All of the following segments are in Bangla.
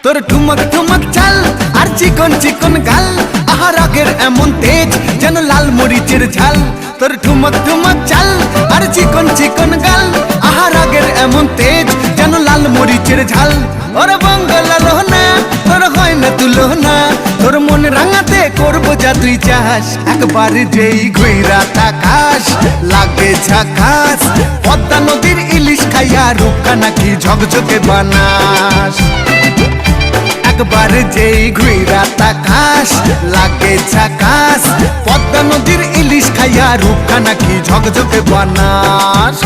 তোর ঠুমক ঠুমক চাল আর চিকন চিকন গাল, আহা রাগের এমন তেজ যেন লাল মরিচের ঝাল। তোর ঠুমক ঠুমক চাল আর চিকন চিকন গাল, আহা রাগের এমন তেজ যেন লাল মরিচের ঝাল। ওরে বঙ্গলা লোহনা তোর হয় না তুলনা, তোর মন রাঙাতে করবো যা তুই চাস। একবার যেই ঘুইরা তাকাস লাগে ঝাকাস, পদ্মা নদীর ইলিশ খাইয়া রূপকা নাকি ঝকঝকে বানাস। একবার যেই ঘুইরা তাকাস লাগে ঝাকাস, পদ্মা নদীর ইলিশ খাইয়া রূপকা নাকি ঝকঝকে বানাস।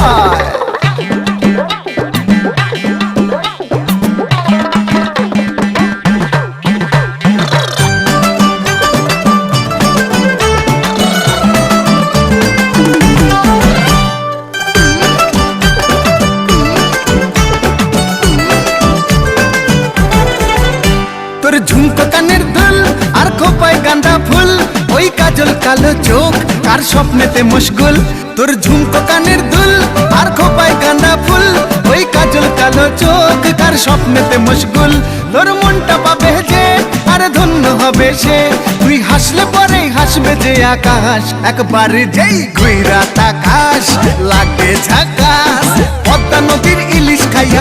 তোর ঝুমকো কানের দুল আর খোপায় গাঁদা ফুল, ওই কাজল কালো চোখ কার স্বপ্নেতে মশগুল। তোর ঝুমকো কানের দুল আর খোপায় গাঁদা ফুল, ওই কাজল কালো চোখ কার স্বপ্নেতে মশগুল। তোর মনটা পাবে যে আর ধন্য হবে সে, তুই হাসলে পরেই হাসবে যে আকাশ। একবার যেই ঘুইরা তাকাস লাগে ঝাকাস, পদ্মা নদীর ইলিশ খাইয়া